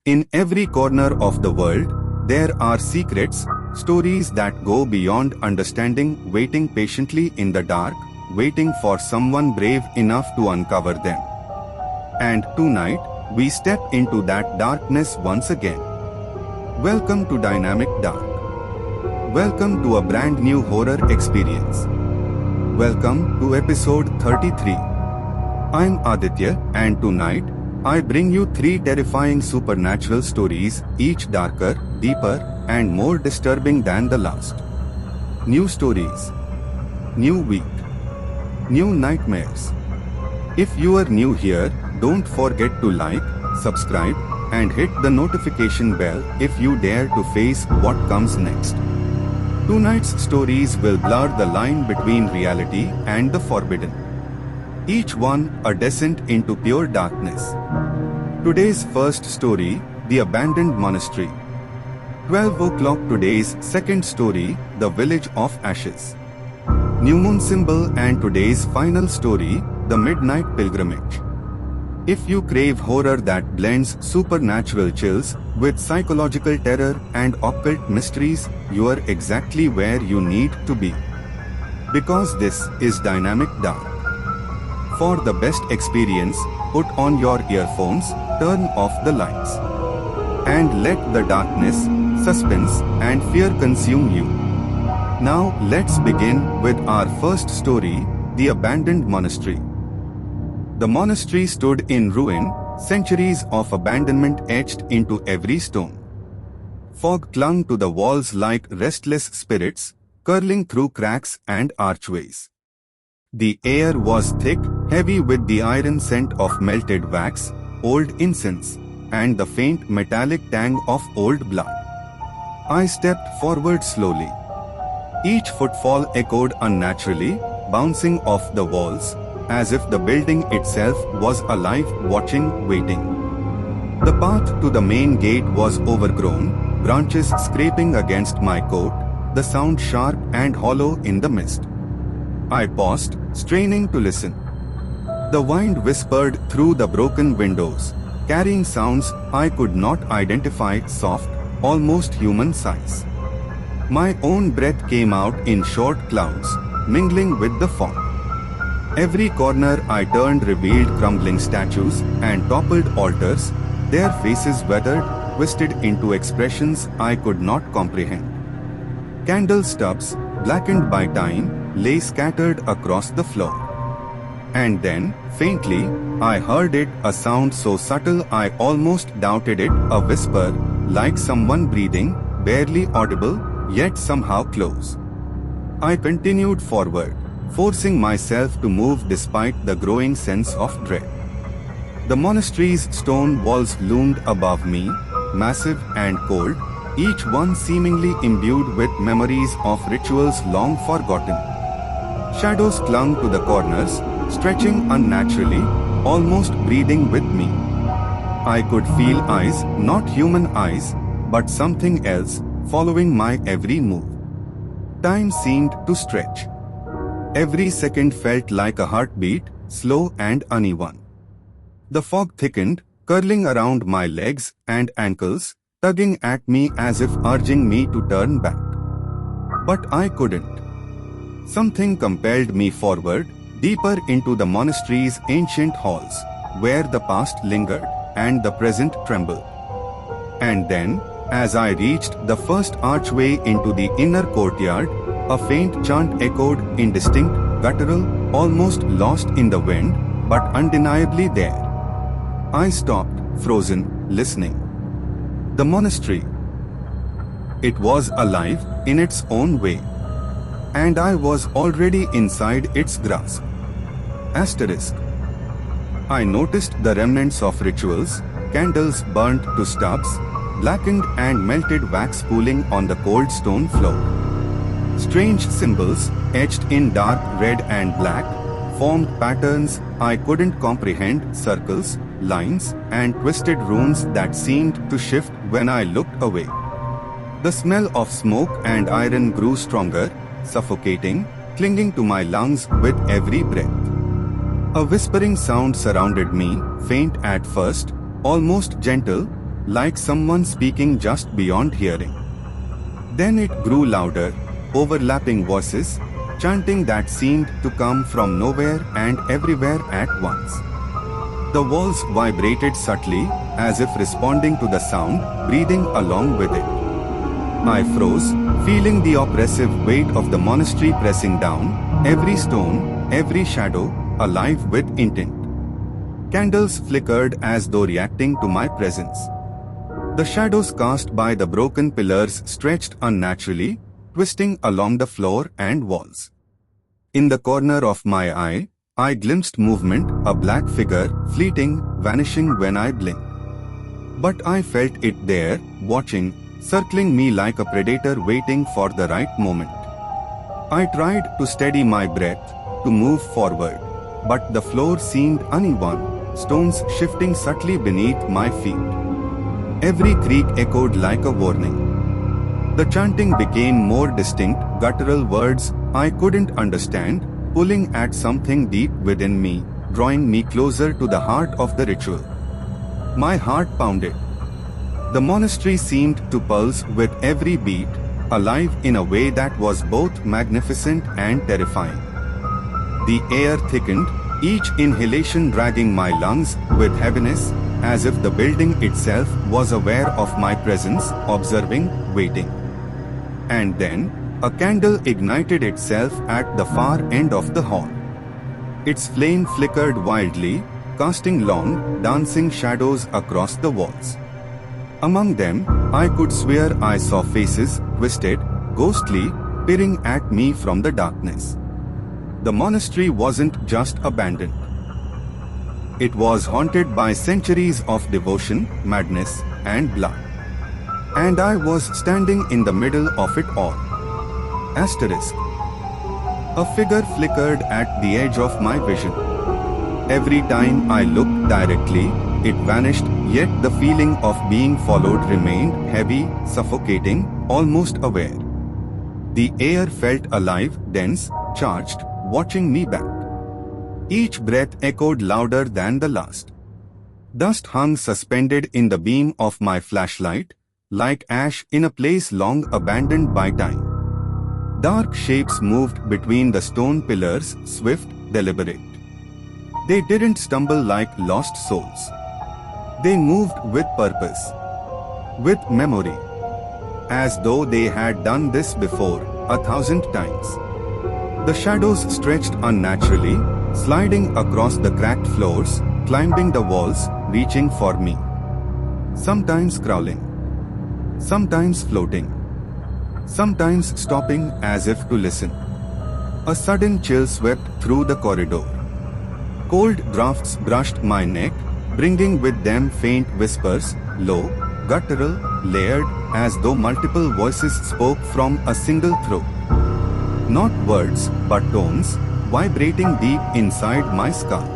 In every corner of the world, there are secrets, stories that go beyond understanding, waiting patiently in the dark, waiting for someone brave enough to uncover them. And tonight, we step into that darkness once again. Welcome to Dynamic Dark. Welcome to a brand new horror experience. Welcome to episode 33. I'm Aditya, and tonight, I bring you 3 terrifying supernatural stories, each darker, deeper, and more disturbing than the last. New stories. New week. New nightmares. If you are new here, don't forget to like, subscribe, and hit the notification bell if you dare to face what comes next. Tonight's stories will blur the line between reality and the forbidden. Each one a descent into pure darkness. Today's first story, The Abandoned Monastery. 12 o'clock. Today's second story, The Village of Ashes. New moon symbol. And today's final story, The Midnight Pilgrimage. If you crave horror that blends supernatural chills with psychological terror and occult mysteries, you are exactly where you need to be. Because this is Dynamic Dark. For the best experience, put on your earphones, turn off the lights, and let the darkness, suspense, and fear consume you. Now let's begin with our first story, The Abandoned Monastery. The monastery stood in ruin, centuries of abandonment etched into every stone. Fog clung to the walls like restless spirits, curling through cracks and archways. The air was thick, heavy with the iron scent of melted wax, old incense, and the faint metallic tang of old blood. I stepped forward slowly. Each footfall echoed unnaturally, bouncing off the walls, as if the building itself was alive, watching, waiting. The path to the main gate was overgrown, branches scraping against my coat, the sound sharp and hollow in the mist. I paused, straining to listen. The wind whispered through the broken windows, carrying sounds I could not identify, soft, almost human sighs. My own breath came out in short clouds, mingling with the fog. Every corner I turned revealed crumbling statues and toppled altars, their faces weathered, twisted into expressions I could not comprehend. Candle stubs, blackened by time, lay scattered across the floor. And then, faintly, I heard it, a sound so subtle I almost doubted it, a whisper, like someone breathing, barely audible, yet somehow close. I continued forward, forcing myself to move despite the growing sense of dread. The monastery's stone walls loomed above me, massive and cold, each one seemingly imbued with memories of rituals long forgotten. Shadows clung to the corners, stretching unnaturally, almost breathing with me. I could feel eyes, not human eyes, but something else, following my every move. Time seemed to stretch. Every second felt like a heartbeat, slow and uneven. The fog thickened, curling around my legs and ankles, tugging at me as if urging me to turn back. But I couldn't. Something compelled me forward, deeper into the monastery's ancient halls, where the past lingered and the present trembled. And then, as I reached the first archway into the inner courtyard, a faint chant echoed, indistinct, guttural, almost lost in the wind, but undeniably there. I stopped, frozen, listening. The monastery. It was alive, in its own way. And I was already inside its grasp. Asterisk. I noticed the remnants of rituals, candles burnt to stubs, blackened and melted wax pooling on the cold stone floor. Strange symbols, etched in dark red and black, formed patterns I couldn't comprehend, circles, lines, and twisted runes that seemed to shift when I looked away. The smell of smoke and iron grew stronger, suffocating, clinging to my lungs with every breath. A whispering sound surrounded me, faint at first, almost gentle, like someone speaking just beyond hearing. Then it grew louder, overlapping voices, chanting that seemed to come from nowhere and everywhere at once. The walls vibrated subtly, as if responding to the sound, breathing along with it. I froze, feeling the oppressive weight of the monastery pressing down, every stone, every shadow, alive with intent. Candles flickered as though reacting to my presence. The shadows cast by the broken pillars stretched unnaturally, twisting along the floor and walls. In the corner of my eye, I glimpsed movement, a black figure, fleeting, vanishing when I blinked. But I felt it there, watching, circling me like a predator waiting for the right moment. I tried to steady my breath, to move forward, but the floor seemed uneven, stones shifting subtly beneath my feet. Every creak echoed like a warning. The chanting became more distinct, guttural words I couldn't understand, pulling at something deep within me, drawing me closer to the heart of the ritual. My heart pounded. The monastery seemed to pulse with every beat, alive in a way that was both magnificent and terrifying. The air thickened, each inhalation dragging my lungs with heaviness, as if the building itself was aware of my presence, observing, waiting. And then, a candle ignited itself at the far end of the hall. Its flame flickered wildly, casting long, dancing shadows across the walls. Among them, I could swear I saw faces, twisted, ghostly, peering at me from the darkness. The monastery wasn't just abandoned. It was haunted by centuries of devotion, madness, and blood. And I was standing in the middle of it all. Asterisk. A figure flickered at the edge of my vision. Every time I looked directly, it vanished, yet the feeling of being followed remained heavy, suffocating, almost aware. The air felt alive, dense, charged, watching me back. Each breath echoed louder than the last. Dust hung suspended in the beam of my flashlight, like ash in a place long abandoned by time. Dark shapes moved between the stone pillars, swift, deliberate. They didn't stumble like lost souls. They moved with purpose, with memory, as though they had done this before, 1,000 times. The shadows stretched unnaturally, sliding across the cracked floors, climbing the walls, reaching for me. Sometimes crawling, sometimes floating, sometimes stopping as if to listen. A sudden chill swept through the corridor. Cold drafts brushed my neck, bringing with them faint whispers, low, guttural, layered, as though multiple voices spoke from a single throat. Not words, but tones, vibrating deep inside my skull.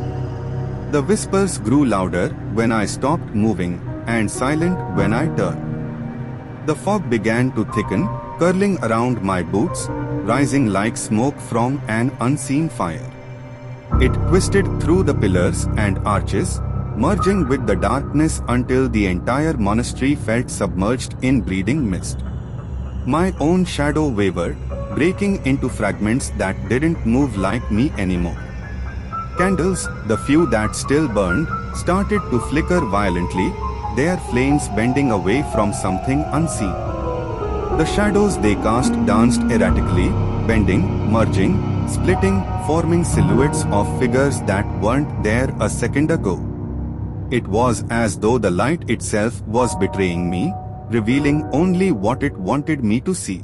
The whispers grew louder when I stopped moving, and silent when I turned. The fog began to thicken, curling around my boots, rising like smoke from an unseen fire. It twisted through the pillars and arches, merging with the darkness until the entire monastery felt submerged in breathing mist. My own shadow wavered, breaking into fragments that didn't move like me anymore. Candles, the few that still burned, started to flicker violently, their flames bending away from something unseen. The shadows they cast danced erratically, bending, merging, splitting, forming silhouettes of figures that weren't there a second ago. It was as though the light itself was betraying me, revealing only what it wanted me to see.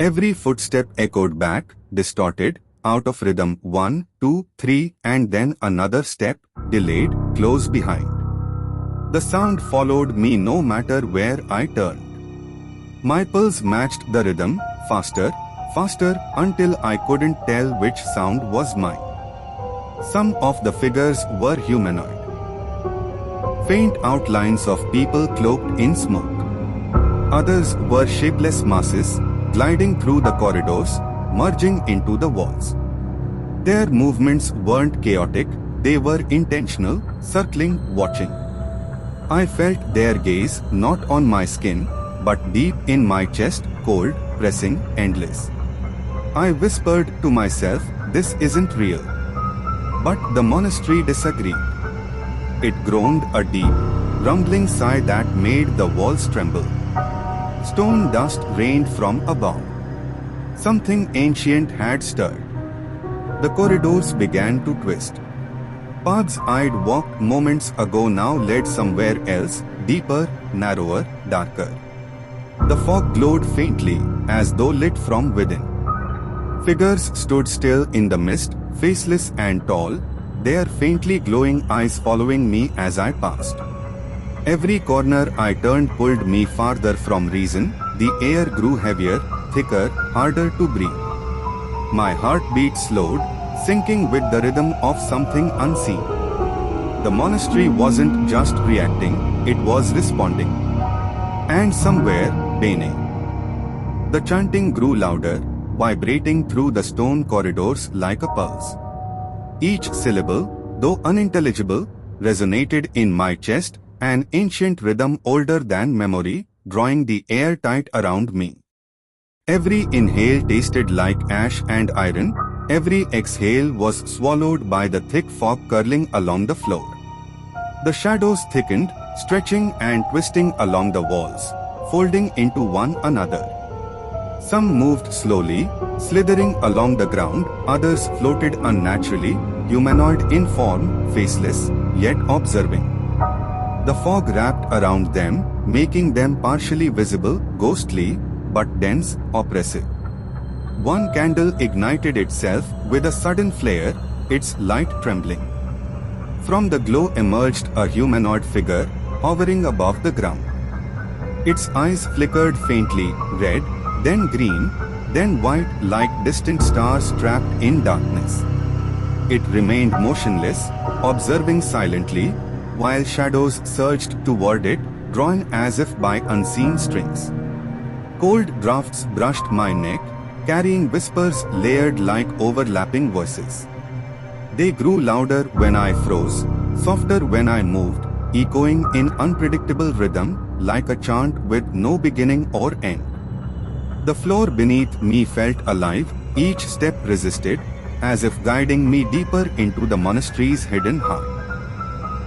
Every footstep echoed back, distorted, out of rhythm, 1, 2, 3, and then another step, delayed, close behind. The sound followed me no matter where I turned. My pulse matched the rhythm, faster, faster, until I couldn't tell which sound was mine. Some of the figures were humanoid. Faint outlines of people cloaked in smoke. Others were shapeless masses, gliding through the corridors, merging into the walls. Their movements weren't chaotic, they were intentional, circling, watching. I felt their gaze not on my skin, but deep in my chest, cold, pressing, endless. I whispered to myself, this isn't real. But the monastery disagreed. It groaned a deep, rumbling sigh that made the walls tremble. Stone dust rained from above. Something ancient had stirred. The corridors began to twist. Paths I'd walked moments ago now led somewhere else, deeper, narrower, darker. The fog glowed faintly, as though lit from within. Figures stood still in the mist, faceless and tall, their faintly glowing eyes following me as I passed. Every corner I turned pulled me farther from reason. The air grew heavier, thicker, harder to breathe. My heartbeat slowed, syncing with the rhythm of something unseen. The monastery wasn't just reacting, it was responding. And somewhere, Bene. The chanting grew louder, vibrating through the stone corridors like a pulse. Each syllable, though unintelligible, resonated in my chest, an ancient rhythm older than memory, drawing the air tight around me. Every inhale tasted like ash and iron, every exhale was swallowed by the thick fog curling along the floor. The shadows thickened, stretching and twisting along the walls, folding into one another. Some moved slowly, slithering along the ground, others floated unnaturally, humanoid in form, faceless, yet observing. The fog wrapped around them, making them partially visible, ghostly, but dense, oppressive. One candle ignited itself with a sudden flare, its light trembling. From the glow emerged a humanoid figure, hovering above the ground. Its eyes flickered faintly, red, then green, then white like distant stars trapped in darkness. It remained motionless, observing silently, while shadows surged toward it, drawn as if by unseen strings. Cold drafts brushed my neck, carrying whispers layered like overlapping voices. They grew louder when I froze, softer when I moved, echoing in unpredictable rhythm, like a chant with no beginning or end. The floor beneath me felt alive, each step resisted, as if guiding me deeper into the monastery's hidden heart.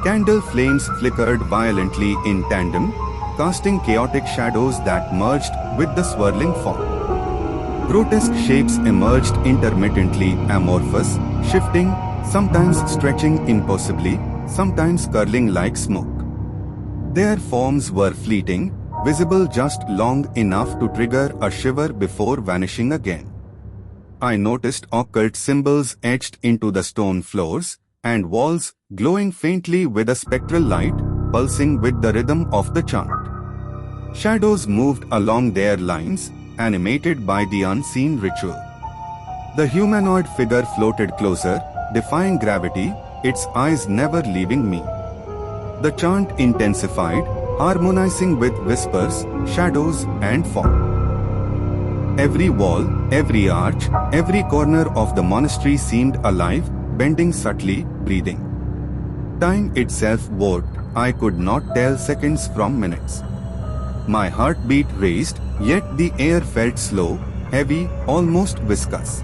Candle flames flickered violently in tandem, casting chaotic shadows that merged with the swirling fog. Grotesque shapes emerged intermittently, amorphous, shifting, sometimes stretching impossibly, sometimes curling like smoke. Their forms were fleeting, visible just long enough to trigger a shiver before vanishing again. I noticed occult symbols etched into the stone floors, and walls, glowing faintly with a spectral light, pulsing with the rhythm of the chant. Shadows moved along their lines, animated by the unseen ritual. The humanoid figure floated closer, defying gravity, its eyes never leaving me. The chant intensified, harmonizing with whispers, shadows, and fog. Every wall, every arch, every corner of the monastery seemed alive, bending subtly, breathing. Time itself warped, I could not tell seconds from minutes. My heartbeat raced, yet the air felt slow, heavy, almost viscous.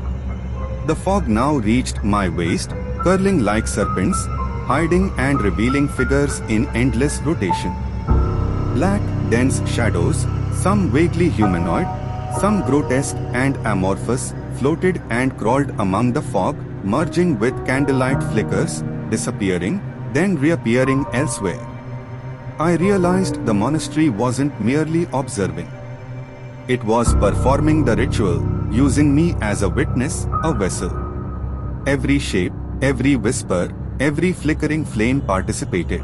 The fog now reached my waist, curling like serpents, hiding and revealing figures in endless rotation. Black, dense shadows, some vaguely humanoid, some grotesque and amorphous, floated and crawled among the fog, merging with candlelight flickers, disappearing, then reappearing elsewhere. I realized the monastery wasn't merely observing. It was performing the ritual, using me as a witness, a vessel. Every shape, every whisper, every flickering flame participated.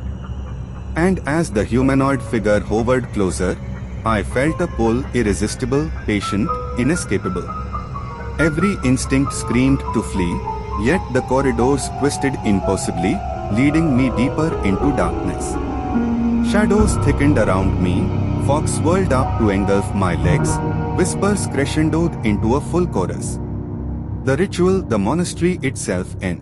And as the humanoid figure hovered closer, I felt a pull, irresistible, patient, inescapable. Every instinct screamed to flee, yet the corridors twisted impossibly, leading me deeper into darkness. Shadows thickened around me, fog swirled up to engulf my legs, whispers crescendoed into a full chorus. The ritual, the monastery itself in.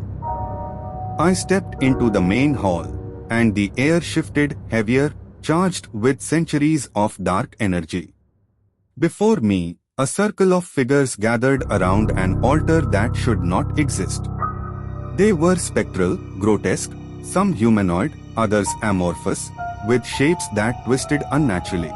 I stepped into the main hall, and the air shifted, heavier, charged with centuries of dark energy. Before me, a circle of figures gathered around an altar that should not exist. They were spectral, grotesque, some humanoid, others amorphous, with shapes that twisted unnaturally.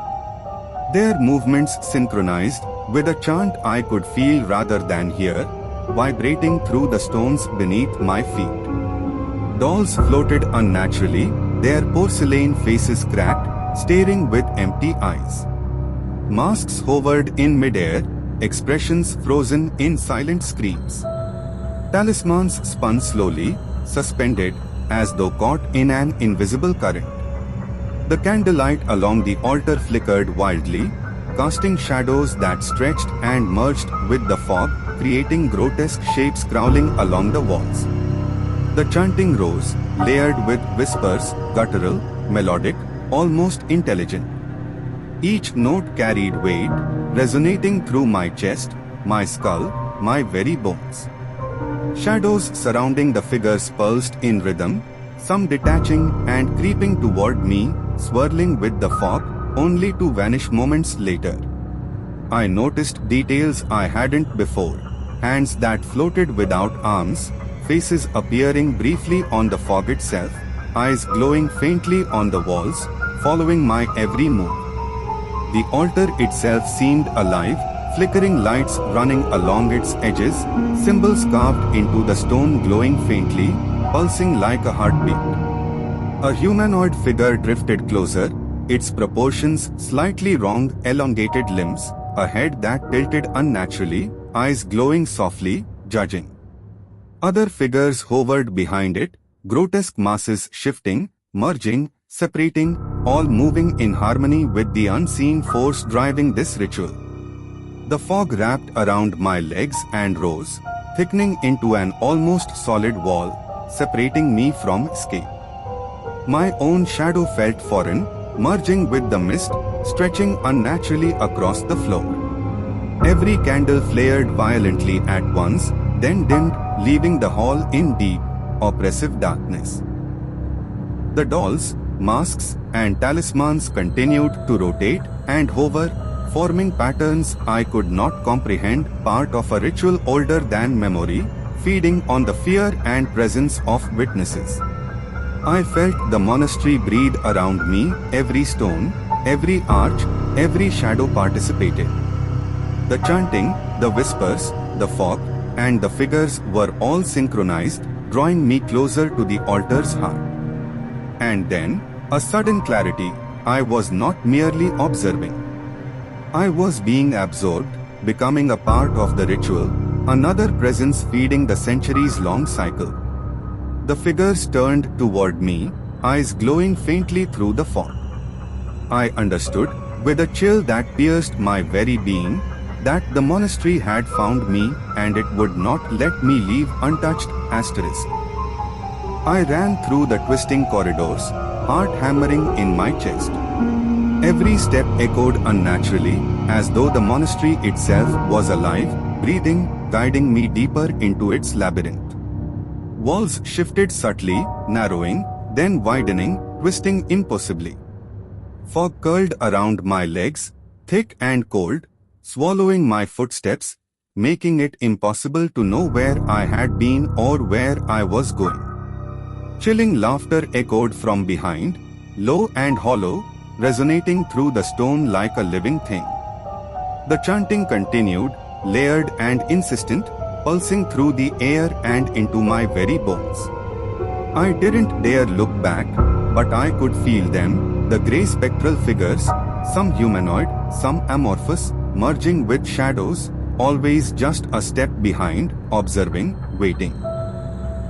Their movements synchronized with a chant I could feel rather than hear, vibrating through the stones beneath my feet. Dolls floated unnaturally, their porcelain faces cracked, staring with empty eyes. Masks hovered in midair, expressions frozen in silent screams. Talismans spun slowly, suspended, as though caught in an invisible current. The candlelight along the altar flickered wildly, casting shadows that stretched and merged with the fog, creating grotesque shapes crawling along the walls. The chanting rose, layered with whispers, guttural, melodic, almost intelligent. Each note carried weight, resonating through my chest, my skull, my very bones. Shadows surrounding the figures pulsed in rhythm, some detaching and creeping toward me, swirling with the fog, only to vanish moments later. I noticed details I hadn't before: hands that floated without arms, faces appearing briefly on the fog itself, eyes glowing faintly on the walls, following my every move. The altar itself seemed alive, flickering lights running along its edges, symbols carved into the stone glowing faintly, pulsing like a heartbeat. A humanoid figure drifted closer, its proportions slightly wrong, elongated limbs, a head that tilted unnaturally, eyes glowing softly, judging. Other figures hovered behind it, grotesque masses shifting, merging, separating, all moving in harmony with the unseen force driving this ritual. The fog wrapped around my legs and rose, thickening into an almost solid wall, separating me from escape. My own shadow felt foreign, merging with the mist, stretching unnaturally across the floor. Every candle flared violently at once, then dimmed, leaving the hall in deep, oppressive darkness. The dolls, masks, and talismans continued to rotate and hover, forming patterns I could not comprehend, part of a ritual older than memory, feeding on the fear and presence of witnesses. I felt the monastery breathe around me, every stone, every arch, every shadow participated. The chanting, the whispers, the fog, and the figures were all synchronized, drawing me closer to the altar's heart. And then, a sudden clarity: I was not merely observing. I was being absorbed, becoming a part of the ritual, another presence feeding the centuries-long cycle. The figures turned toward me, eyes glowing faintly through the fog. I understood, with a chill that pierced my very being, that the monastery had found me and it would not let me leave untouched. I ran through the twisting corridors, heart hammering in my chest. Every step echoed unnaturally, as though the monastery itself was alive, breathing, guiding me deeper into its labyrinth. Walls shifted subtly, narrowing, then widening, twisting impossibly. Fog curled around my legs, thick and cold, swallowing my footsteps, making it impossible to know where I had been or where I was going. Chilling laughter echoed from behind, low and hollow, resonating through the stone like a living thing. The chanting continued, layered and insistent, pulsing through the air and into my very bones. I didn't dare look back, but I could feel them, the grey spectral figures, some humanoid, some amorphous, merging with shadows, always just a step behind, observing, waiting.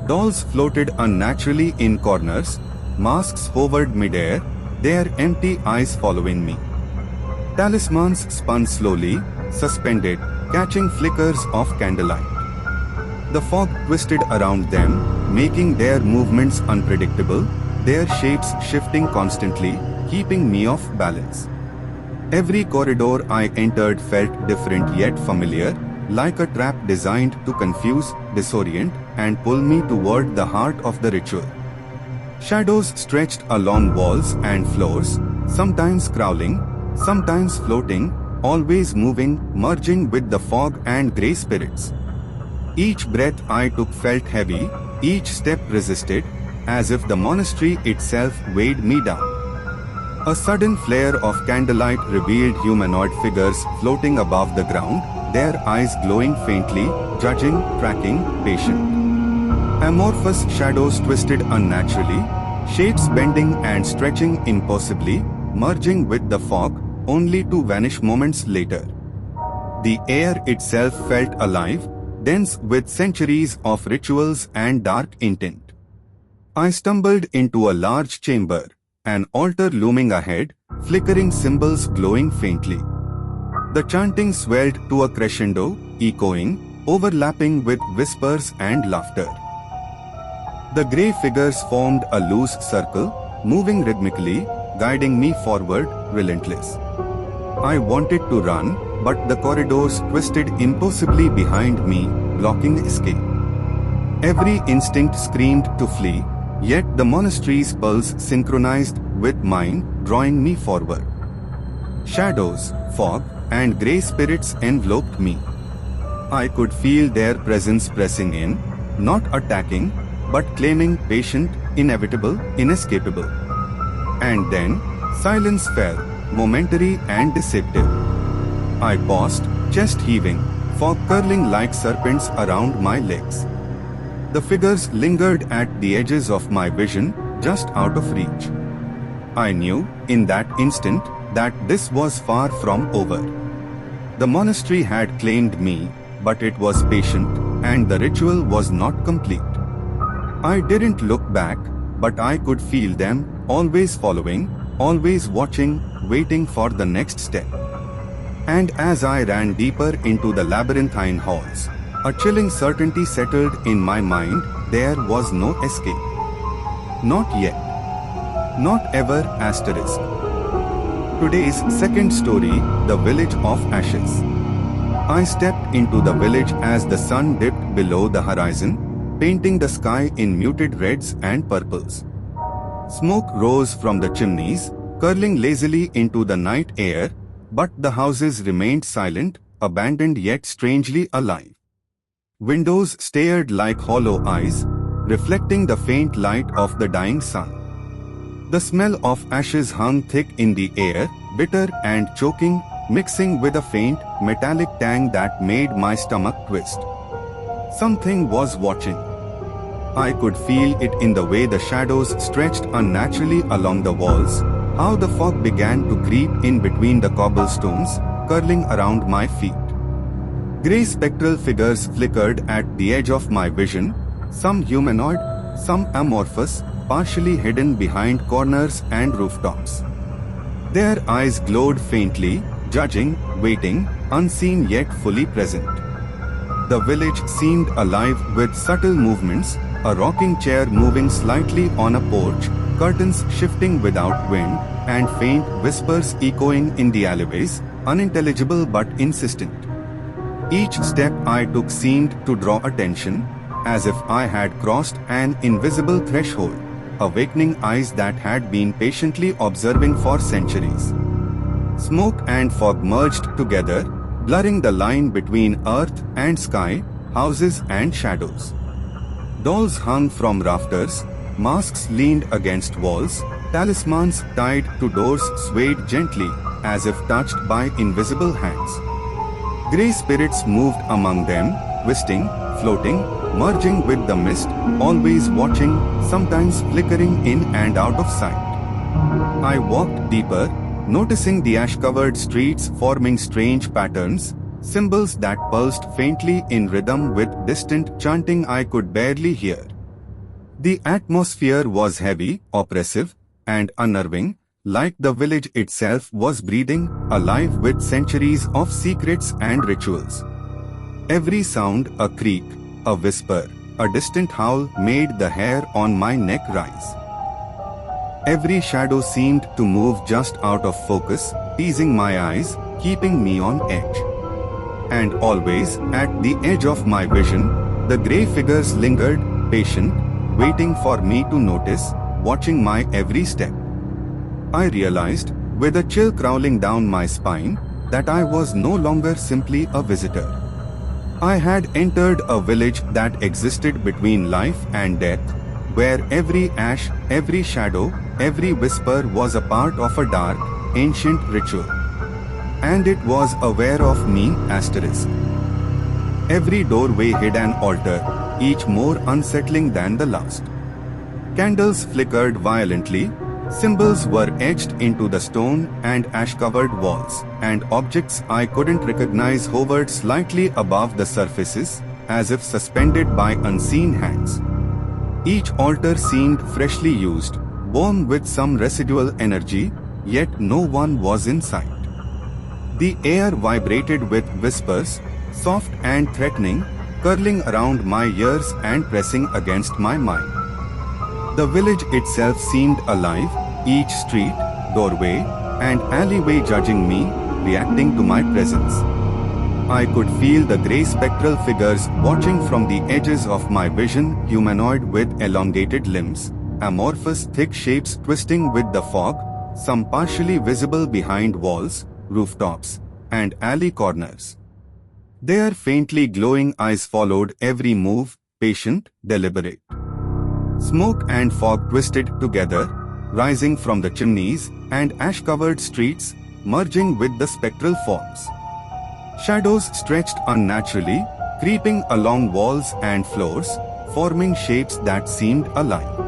Dolls floated unnaturally in corners, masks hovered midair, their empty eyes following me. Talismans spun slowly, suspended, catching flickers of candlelight. The fog twisted around them, making their movements unpredictable, their shapes shifting constantly, keeping me off balance. Every corridor I entered felt different yet familiar, like a trap designed to confuse, disorient, and pull me toward the heart of the ritual. Shadows stretched along walls and floors, sometimes crawling, sometimes floating, always moving, merging with the fog and grey spirits. Each breath I took felt heavy, each step resisted, as if the monastery itself weighed me down. A sudden flare of candlelight revealed humanoid figures floating above the ground, their eyes glowing faintly, judging, tracking, patient. Amorphous shadows twisted unnaturally, shapes bending and stretching impossibly, merging with the fog, only to vanish moments later. The air itself felt alive, dense with centuries of rituals and dark intent. I stumbled into a large chamber, an altar looming ahead, flickering symbols glowing faintly. The chanting swelled to a crescendo, echoing, overlapping with whispers and laughter. The grey figures formed a loose circle, moving rhythmically, guiding me forward, relentless. I wanted to run, but the corridors twisted impossibly behind me, blocking escape. Every instinct screamed to flee, yet the monastery's pulse synchronized with mine, drawing me forward. Shadows, fog, and grey spirits enveloped me. I could feel their presence pressing in, not attacking, but claiming patient, inevitable, inescapable. And then, silence fell, momentary and deceptive. I paused, chest heaving, fog curling like serpents around my legs. The figures lingered at the edges of my vision, just out of reach. I knew, in that instant, that this was far from over. The monastery had claimed me, but it was patient, and the ritual was not complete. I didn't look back, but I could feel them, always following, always watching, waiting for the next step. And as I ran deeper into the labyrinthine halls, a chilling certainty settled in my mind: there was no escape. Not yet. Not ever. Asterisk. Today's second story, the village of ashes. I stepped into the village as the sun dipped below the horizon, painting the sky in muted reds and purples. Smoke rose from the chimneys, curling lazily into the night air, but the houses remained silent, abandoned yet strangely alive. Windows stared like hollow eyes, reflecting the faint light of the dying sun. The smell of ashes hung thick in the air, bitter and choking, mixing with a faint, metallic tang that made my stomach twist. Something was watching. I could feel it in the way the shadows stretched unnaturally along the walls, how the fog began to creep in between the cobblestones, curling around my feet. Grey spectral figures flickered at the edge of my vision, some humanoid, some amorphous, partially hidden behind corners and rooftops. Their eyes glowed faintly, judging, waiting, unseen yet fully present. The village seemed alive with subtle movements, a rocking chair moving slightly on a porch, curtains shifting without wind, and faint whispers echoing in the alleyways, unintelligible but insistent. Each step I took seemed to draw attention, as if I had crossed an invisible threshold, awakening eyes that had been patiently observing for centuries. Smoke and fog merged together, blurring the line between earth and sky, houses and shadows. Dolls hung from rafters, masks leaned against walls, talismans tied to doors swayed gently, as if touched by invisible hands. Grey spirits moved among them, twisting, floating, merging with the mist, always watching, sometimes flickering in and out of sight. I walked deeper, noticing the ash-covered streets forming strange patterns, symbols that pulsed faintly in rhythm with distant chanting I could barely hear. The atmosphere was heavy, oppressive, and unnerving, like the village itself was breathing, alive with centuries of secrets and rituals. Every sound, a creak, a whisper, a distant howl made the hair on my neck rise. Every shadow seemed to move just out of focus, teasing my eyes, keeping me on edge. And always, at the edge of my vision, the grey figures lingered, patient, waiting for me to notice, watching my every step. I realized, with a chill crawling down my spine, that I was no longer simply a visitor. I had entered a village that existed between life and death, where every ash, every shadow, every whisper was a part of a dark, ancient ritual. And it was aware of me, asterisk. Every doorway hid an altar, each more unsettling than the last. Candles flickered violently, symbols were etched into the stone and ash-covered walls, and objects I couldn't recognize hovered slightly above the surfaces, as if suspended by unseen hands. Each altar seemed freshly used, warm with some residual energy, yet no one was in sight. The air vibrated with whispers, soft and threatening, curling around my ears and pressing against my mind. The village itself seemed alive, each street, doorway, and alleyway judging me, reacting to my presence. I could feel the grey spectral figures watching from the edges of my vision, humanoid with elongated limbs, amorphous thick shapes twisting with the fog, some partially visible behind walls, rooftops, and alley corners. Their faintly glowing eyes followed every move, patient, deliberate. Smoke and fog twisted together, rising from the chimneys and ash-covered streets, merging with the spectral forms. Shadows stretched unnaturally, creeping along walls and floors, forming shapes that seemed alive.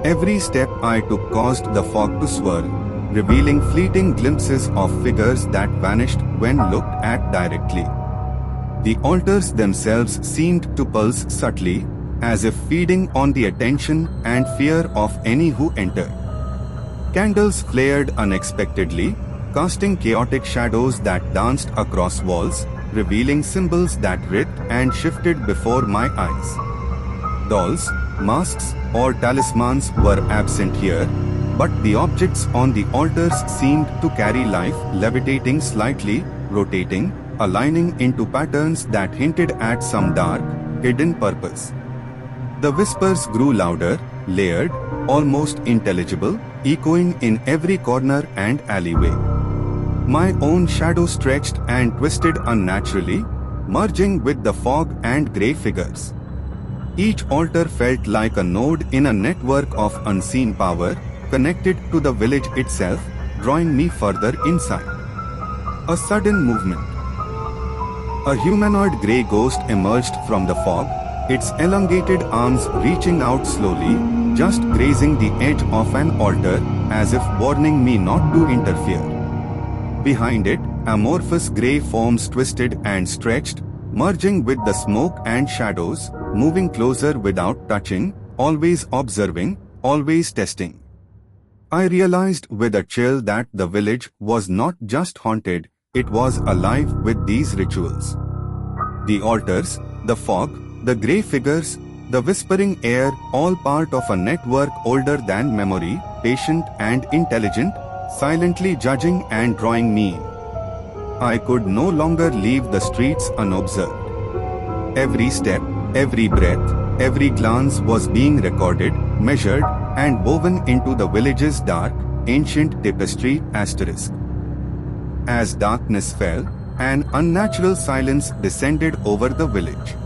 Every step I took caused the fog to swirl, revealing fleeting glimpses of figures that vanished when looked at directly. The altars themselves seemed to pulse subtly, as if feeding on the attention and fear of any who entered. Candles flared unexpectedly, casting chaotic shadows that danced across walls, revealing symbols that writhed and shifted before my eyes. Dolls, masks, or talismans were absent here, but the objects on the altars seemed to carry life, levitating slightly, rotating, aligning into patterns that hinted at some dark, hidden purpose. The whispers grew louder, layered, almost intelligible, echoing in every corner and alleyway. My own shadow stretched and twisted unnaturally, merging with the fog and grey figures. Each altar felt like a node in a network of unseen power, connected to the village itself, drawing me further inside. A sudden movement. A humanoid grey ghost emerged from the fog, its elongated arms reaching out slowly, just grazing the edge of an altar, as if warning me not to interfere. Behind it, amorphous grey forms twisted and stretched, merging with the smoke and shadows, moving closer without touching, always observing, always testing. I realized with a chill that the village was not just haunted, it was alive with these rituals. The altars, the fog, the grey figures, the whispering air, all part of a network older than memory, patient and intelligent, silently judging and drawing me in. I could no longer leave the streets unobserved. Every step, every breath, every glance was being recorded, measured, and woven into the village's dark, ancient tapestry asterisk. As darkness fell, an unnatural silence descended over the village.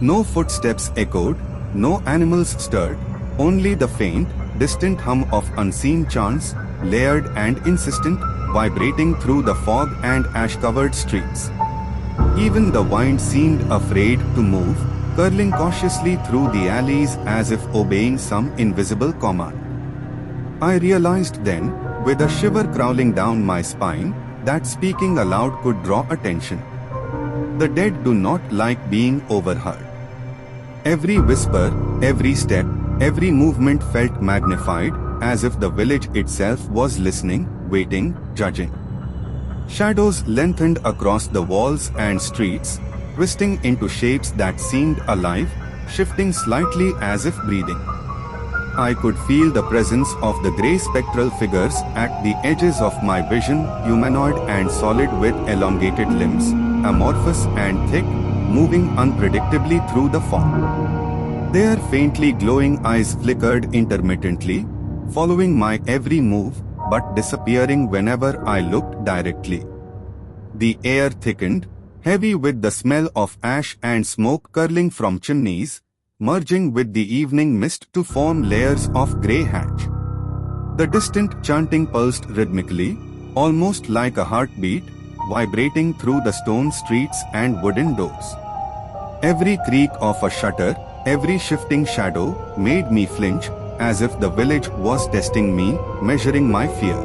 No footsteps echoed, no animals stirred, only the faint, distant hum of unseen chants, layered and insistent, vibrating through the fog and ash-covered streets. Even the wind seemed afraid to move, curling cautiously through the alleys as if obeying some invisible command. I realized then, with a shiver crawling down my spine, that speaking aloud could draw attention. The dead do not like being overheard. Every whisper, every step, every movement felt magnified, as if the village itself was listening, waiting, judging. Shadows lengthened across the walls and streets, twisting into shapes that seemed alive, shifting slightly as if breathing. I could feel the presence of the grey spectral figures at the edges of my vision, humanoid and solid with elongated limbs, amorphous and thick, moving unpredictably through the fog. Their faintly glowing eyes flickered intermittently, following my every move, but disappearing whenever I looked directly. The air thickened, heavy with the smell of ash and smoke curling from chimneys, merging with the evening mist to form layers of grey hatch. The distant chanting pulsed rhythmically, almost like a heartbeat, vibrating through the stone streets and wooden doors. Every creak of a shutter, every shifting shadow, made me flinch, as if the village was testing me, measuring my fear.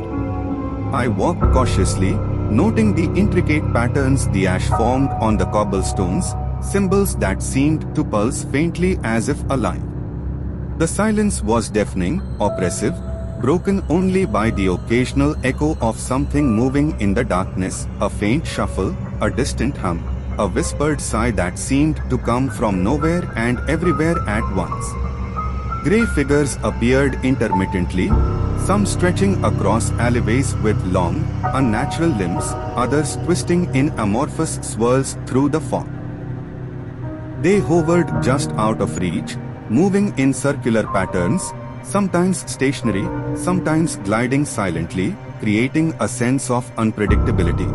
I walked cautiously, noting the intricate patterns the ash formed on the cobblestones, symbols that seemed to pulse faintly as if alive. The silence was deafening, oppressive, broken only by the occasional echo of something moving in the darkness, a faint shuffle, a distant hum, a whispered sigh that seemed to come from nowhere and everywhere at once. Grey figures appeared intermittently, some stretching across alleyways with long, unnatural limbs, others twisting in amorphous swirls through the fog. They hovered just out of reach, moving in circular patterns, sometimes stationary, sometimes gliding silently, creating a sense of unpredictability.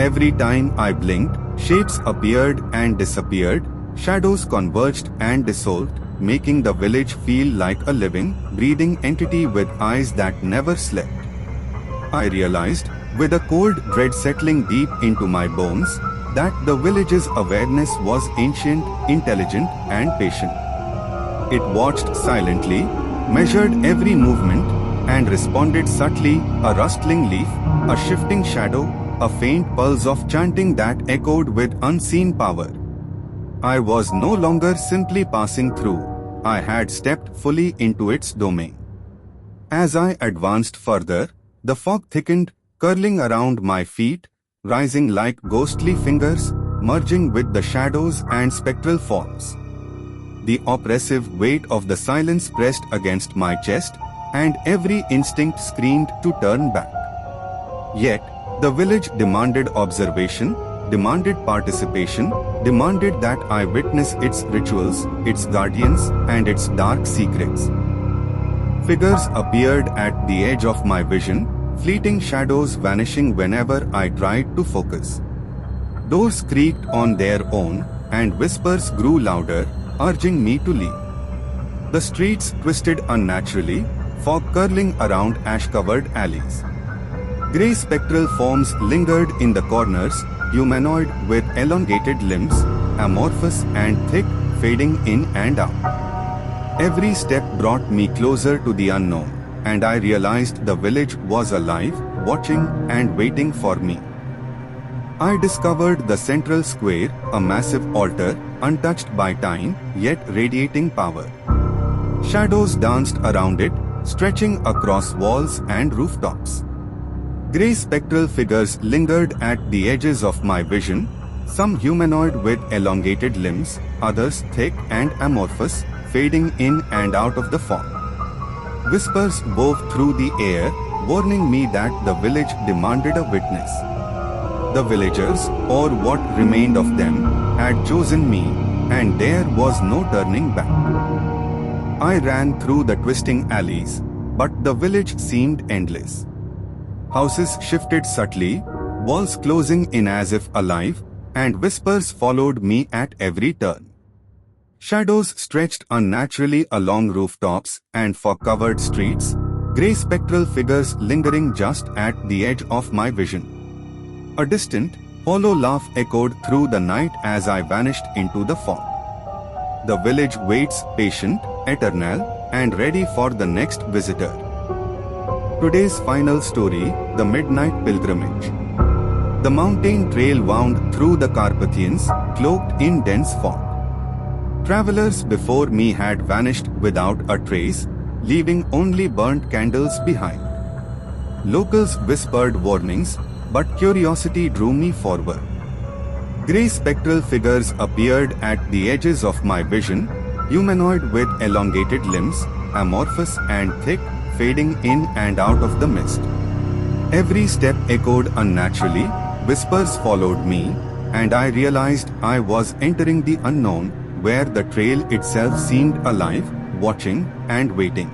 Every time I blinked, shapes appeared and disappeared, shadows converged and dissolved, making the village feel like a living, breathing entity with eyes that never slept. I realized, with a cold dread settling deep into my bones, that the village's awareness was ancient, intelligent, and patient. It watched silently, measured every movement, and responded subtly, a rustling leaf, a shifting shadow, a faint pulse of chanting that echoed with unseen power. I was no longer simply passing through. I had stepped fully into its domain. As I advanced further, the fog thickened, curling around my feet, rising like ghostly fingers, merging with the shadows and spectral forms. The oppressive weight of the silence pressed against my chest, and every instinct screamed to turn back. Yet, the village demanded observation, demanded participation, demanded that I witness its rituals, its guardians, and its dark secrets. Figures appeared at the edge of my vision, fleeting shadows vanishing whenever I tried to focus. Doors creaked on their own, and whispers grew louder, urging me to leave. The streets twisted unnaturally, fog curling around ash-covered alleys. Grey spectral forms lingered in the corners, humanoid with elongated limbs, amorphous and thick, fading in and out. Every step brought me closer to the unknown, and I realized the village was alive, watching and waiting for me. I discovered the central square, a massive altar, untouched by time, yet radiating power. Shadows danced around it, stretching across walls and rooftops. Grey spectral figures lingered at the edges of my vision, some humanoid with elongated limbs, others thick and amorphous, fading in and out of the fog. Whispers wove through the air, warning me that the village demanded a witness. The villagers, or what remained of them, had chosen me, and there was no turning back. I ran through the twisting alleys, but the village seemed endless. Houses shifted subtly, walls closing in as if alive, and whispers followed me at every turn. Shadows stretched unnaturally along rooftops and fog-covered streets, grey spectral figures lingering just at the edge of my vision. A distant, hollow laugh echoed through the night as I vanished into the fog. The village waits, patient, eternal, and ready for the next visitor. Today's final story, The Midnight Pilgrimage. The mountain trail wound through the Carpathians, cloaked in dense fog. Travelers before me had vanished without a trace, leaving only burnt candles behind. Locals whispered warnings, but curiosity drew me forward. Grey spectral figures appeared at the edges of my vision, humanoid with elongated limbs, amorphous and thick, fading in and out of the mist. Every step echoed unnaturally, whispers followed me, and I realized I was entering the unknown, where the trail itself seemed alive, watching and waiting.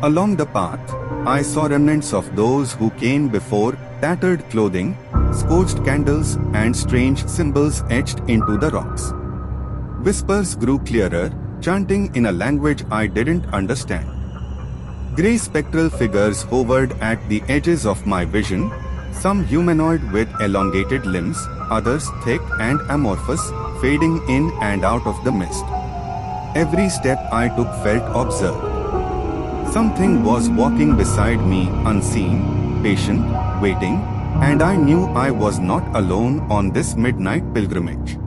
Along the path, I saw remnants of those who came before, tattered clothing, scorched candles, and strange symbols etched into the rocks. Whispers grew clearer, chanting in a language I didn't understand. Grey spectral figures hovered at the edges of my vision, some humanoid with elongated limbs, others thick and amorphous, fading in and out of the mist. Every step I took felt observed. Something was walking beside me, unseen, patient, waiting, and I knew I was not alone on this midnight pilgrimage.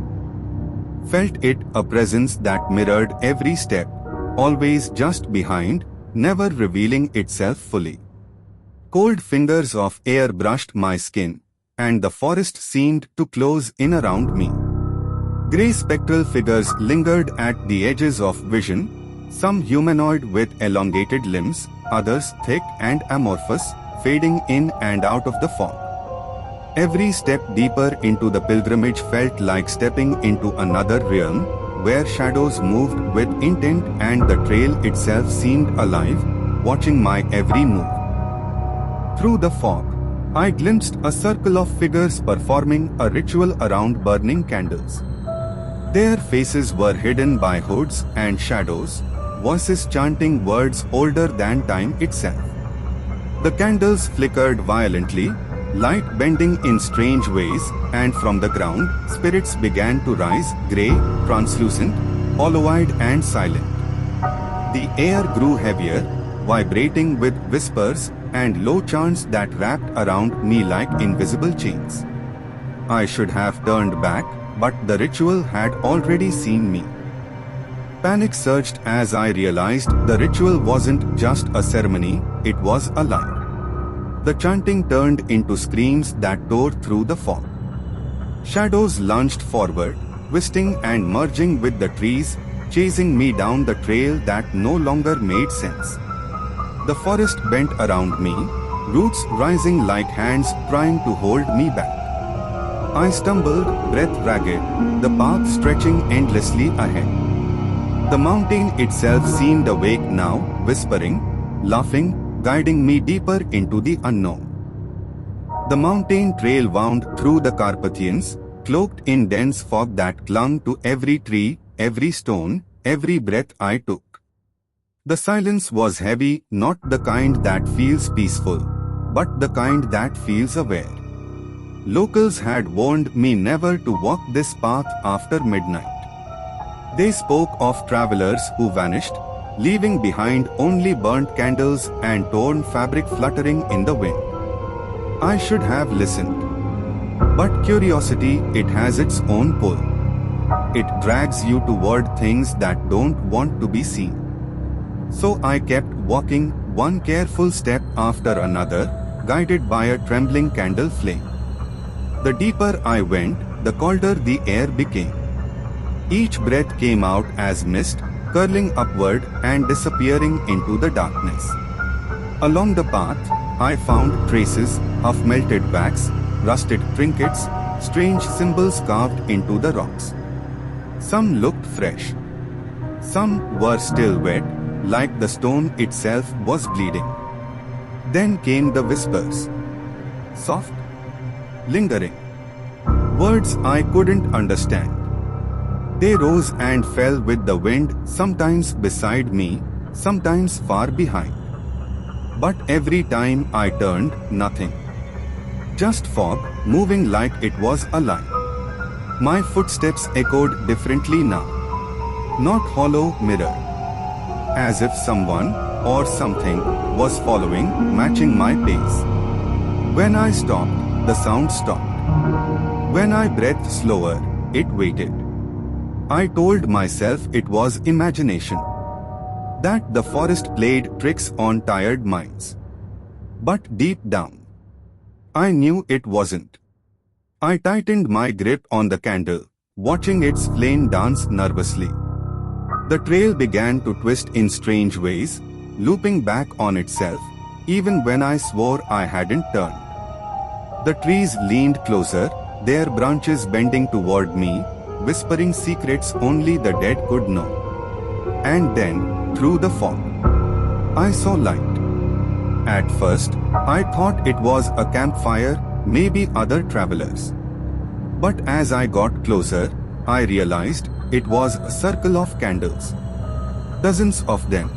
Felt it, a presence that mirrored every step, always just behind, never revealing itself fully. Cold fingers of air brushed my skin, and the forest seemed to close in around me. Grey spectral figures lingered at the edges of vision, some humanoid with elongated limbs, others thick and amorphous, fading in and out of the fog. Every step deeper into the pilgrimage felt like stepping into another realm, where shadows moved with intent and the trail itself seemed alive, watching my every move. Through the fog, I glimpsed a circle of figures performing a ritual around burning candles. Their faces were hidden by hoods and shadows, voices chanting words older than time itself. The candles flickered violently, light bending in strange ways, and from the ground, spirits began to rise, grey, translucent, hollow-eyed and silent. The air grew heavier, vibrating with whispers and low chants that wrapped around me like invisible chains. I should have turned back, but the ritual had already seen me. Panic surged as I realized the ritual wasn't just a ceremony, it was alive. The chanting turned into screams that tore through the fog. Shadows lunged forward, twisting and merging with the trees, chasing me down the trail that no longer made sense. The forest bent around me, roots rising like hands trying to hold me back. I stumbled, breath ragged, the path stretching endlessly ahead. The mountain itself seemed awake now, whispering, laughing, guiding me deeper into the unknown. The mountain trail wound through the Carpathians, cloaked in dense fog that clung to every tree, every stone, every breath I took. The silence was heavy, not the kind that feels peaceful, but the kind that feels aware. Locals had warned me never to walk this path after midnight. They spoke of travelers who vanished, leaving behind only burnt candles and torn fabric fluttering in the wind. I should have listened. But curiosity, it has its own pull. It drags you toward things that don't want to be seen. So I kept walking, one careful step after another, guided by a trembling candle flame. The deeper I went, the colder the air became. Each breath came out as mist, curling upward and disappearing into the darkness. Along the path, I found traces of melted wax, rusted trinkets, strange symbols carved into the rocks. Some looked fresh. Some were still wet, like the stone itself was bleeding. Then came the whispers. Soft, lingering. Words I couldn't understand. They rose and fell with the wind, sometimes beside me, sometimes far behind. But every time I turned, nothing. Just fog, moving like it was alive. My footsteps echoed differently now. Not hollow, mirror. As if someone, or something, was following, matching my pace. When I stopped, the sound stopped. When I breathed slower, it waited. I told myself it was imagination. That the forest played tricks on tired minds. But deep down, I knew it wasn't. I tightened my grip on the candle, watching its flame dance nervously. The trail began to twist in strange ways, looping back on itself, even when I swore I hadn't turned. The trees leaned closer, their branches bending toward me, whispering secrets only the dead could know. And then, through the fog, I saw light. At first, I thought it was a campfire, maybe other travelers. But as I got closer, I realized it was a circle of candles. Dozens of them.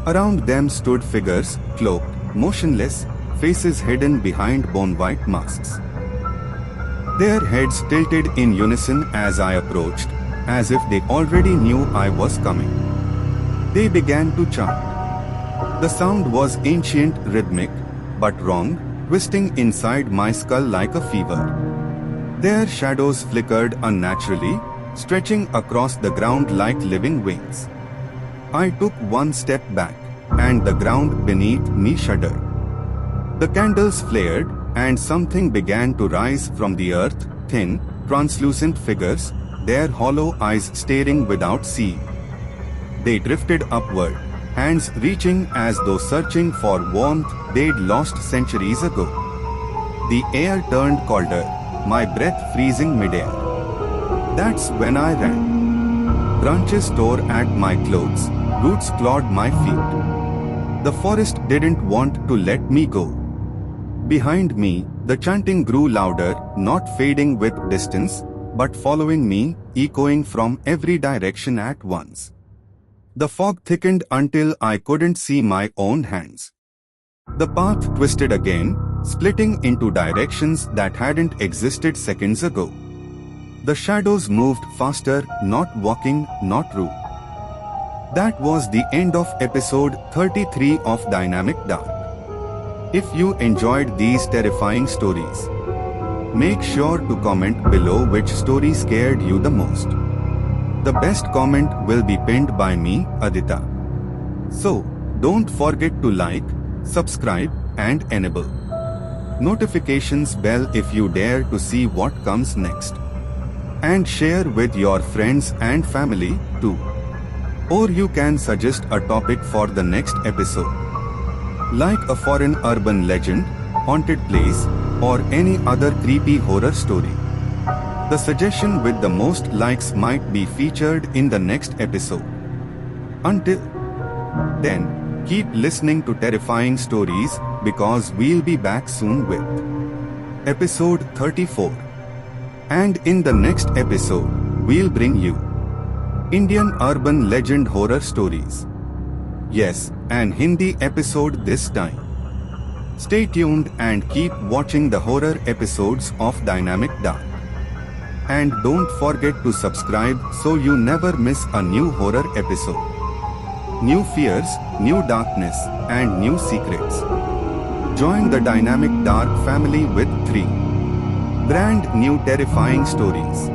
Around them stood figures, cloaked, motionless, faces hidden behind bone-white masks. Their heads tilted in unison as I approached, as if they already knew I was coming. They began to chant. The sound was ancient, rhythmic, but wrong, twisting inside my skull like a fever. Their shadows flickered unnaturally, stretching across the ground like living wings. I took one step back, and the ground beneath me shuddered. The candles flared, and something began to rise from the earth, thin, translucent figures, their hollow eyes staring without seeing. They drifted upward, hands reaching as though searching for warmth they'd lost centuries ago. The air turned colder, my breath freezing midair. That's when I ran. Branches tore at my clothes, roots clawed my feet. The forest didn't want to let me go. Behind me, the chanting grew louder, not fading with distance, but following me, echoing from every direction at once. The fog thickened until I couldn't see my own hands. The path twisted again, splitting into directions that hadn't existed seconds ago. The shadows moved faster, not walking, not rude. That was the end of episode 33 of Dynamic Dark. If you enjoyed these terrifying stories, make sure to comment below which story scared you the most. The best comment will be pinned by me, Aditya. So, don't forget to like, subscribe, and enable notifications bell if you dare to see what comes next. And share with your friends and family too. Or you can suggest a topic for the next episode, like a foreign urban legend, haunted place, or any other creepy horror story. The suggestion with the most likes might be featured in the next episode. Until then, keep listening to terrifying stories, because we'll be back soon with episode 34. And in the next episode, we'll bring you Indian urban legend horror stories. Yes, an Hindi episode this time. Stay tuned and keep watching the horror episodes of Dynamic Dark. And don't forget to subscribe so you never miss a new horror episode. New fears, new darkness, and new secrets. Join the Dynamic Dark family with 3 brand new terrifying stories.